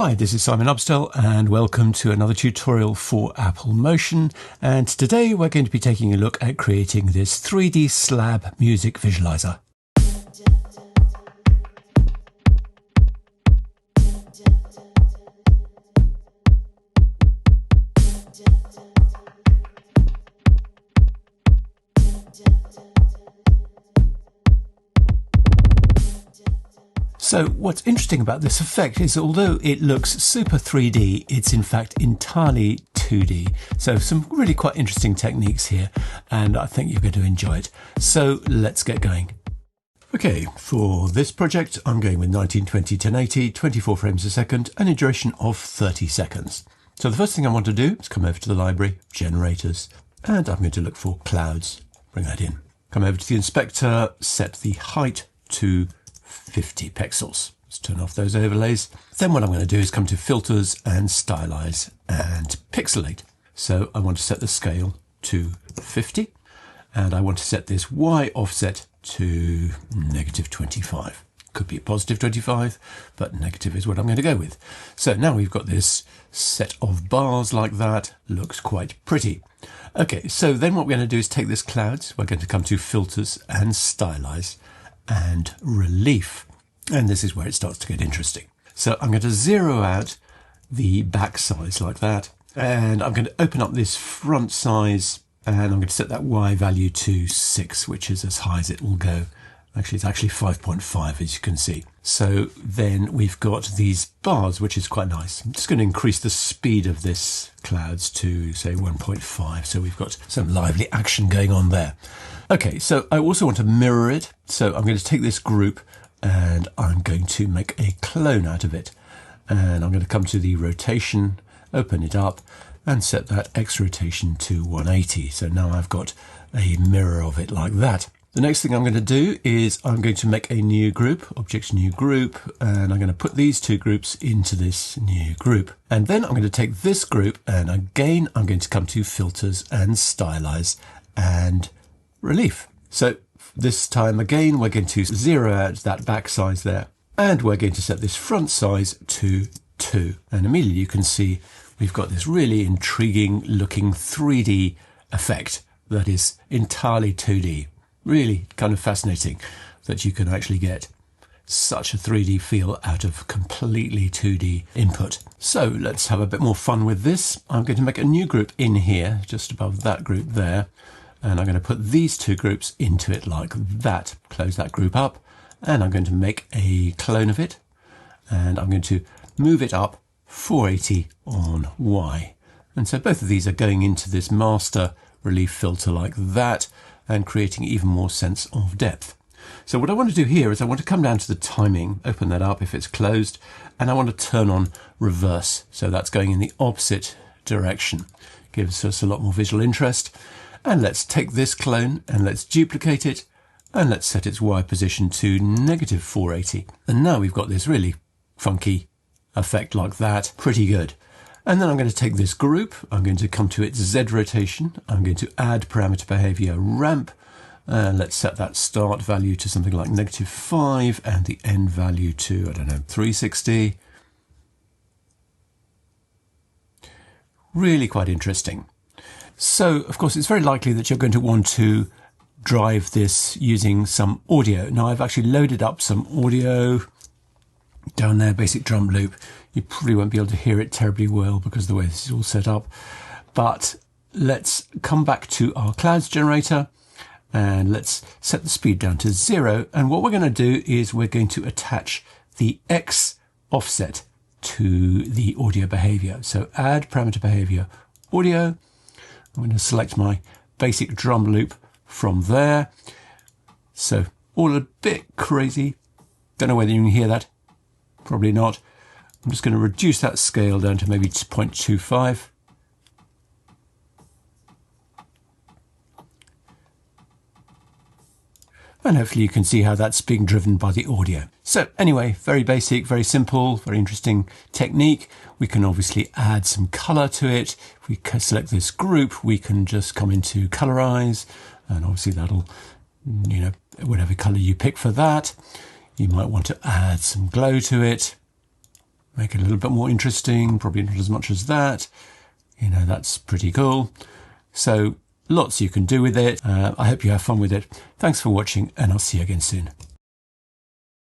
Hi, this is Simon Upstell and welcome to another tutorial for Apple Motion, and today we're going to be taking a look at creating this 3D slab music visualizer. So what's interesting about this effect is although it looks super 3D, it's in fact entirely 2D. So some really quite interesting techniques here, and I think you're going to enjoy it. So let's get going. Okay, for this project, I'm going with 1920 1080, 24 frames a second, and a duration of 30 seconds. So the first thing I want to do is come over to the library, generators, and I'm going to look for clouds. Bring that in. Come over to the inspector, set the height to 50 pixels. Let's turn off those overlays. Then what I'm going to do is come to filters and stylize and pixelate. So I want to set the scale to 50 and I want to set this Y offset to -25. Could be a positive 25, but negative is what I'm going to go with. So now we've got this set of bars like that. Looks quite pretty. Okay, so then what we're going to do is take this clouds. We're going to come to filters and stylize and relief, and this is where it starts to get interesting. So I'm going to zero out the back size like that, and I'm going to open up this front size, and I'm going to set that Y value to 6, which is as high as it will go. Actually, it's actually 5.5, as you can see. So then we've got these bars, which is quite nice. I'm just going to increase the speed of this clouds to, say, 1.5. So we've got some lively action going on there. Okay, so I also want to mirror it. So I'm going to take this group and I'm going to make a clone out of it. And I'm going to come to the rotation, open it up, and set that X rotation to 180. So now I've got a mirror of it like that. The next thing I'm going to do is I'm going to make a new group, object new group, and I'm going to put these two groups into this new group. And then I'm going to take this group and again I'm going to come to filters and stylize and relief. So this time again we're going to zero out that back size there and we're going to set this front size to 2. And immediately you can see we've got this really intriguing looking 3D effect that is entirely 2D. Really kind of fascinating that you can actually get such a 3D feel out of completely 2D input. So let's have a bit more fun with this. I'm going to make a new group in here, just above that group there. And I'm going to put these two groups into it like that. Close that group up. And I'm going to make a clone of it. And I'm going to move it up 480 on Y. And so both of these are going into this master relief filter like that, and creating even more sense of depth. So what I want to do here is I want to come down to the timing, open that up if it's closed, and I want to turn on reverse. So that's going in the opposite direction. Gives us a lot more visual interest. And let's take this clone and let's duplicate it and let's set its Y position to -480. And now we've got this really funky effect like that. Pretty good. And then I'm going to take this group, I'm going to come to its Z rotation, I'm going to add parameter behavior ramp, let's set that start value to something like -5 and the end value to, I don't know, 360. Really quite interesting. So, of course, it's very likely that you're going to want to drive this using some audio. Now, I've actually loaded up some audio down there, basic drum loop. You probably won't be able to hear it terribly well because of the way this is all set up. But let's come back to our clouds generator and let's set the speed down to 0. And what we're going to do is we're going to attach the X offset to the audio behavior. So add parameter behavior audio. I'm going to select my basic drum loop from there. So all a bit crazy. Don't know whether you can hear that. Probably not. I'm just going to reduce that scale down to maybe 0.25. And hopefully you can see how that's being driven by the audio. So anyway, very basic, very simple, very interesting technique. We can obviously add some color to it. If we select this group, we can just come into colorize, and obviously that'll, whatever color you pick for that. You might want to add some glow to it. make it a little bit more interesting, probably not as much as that. You know, that's pretty cool. So lots you can do with it. I hope you have fun with it. Thanks for watching, and I'll see you again soon.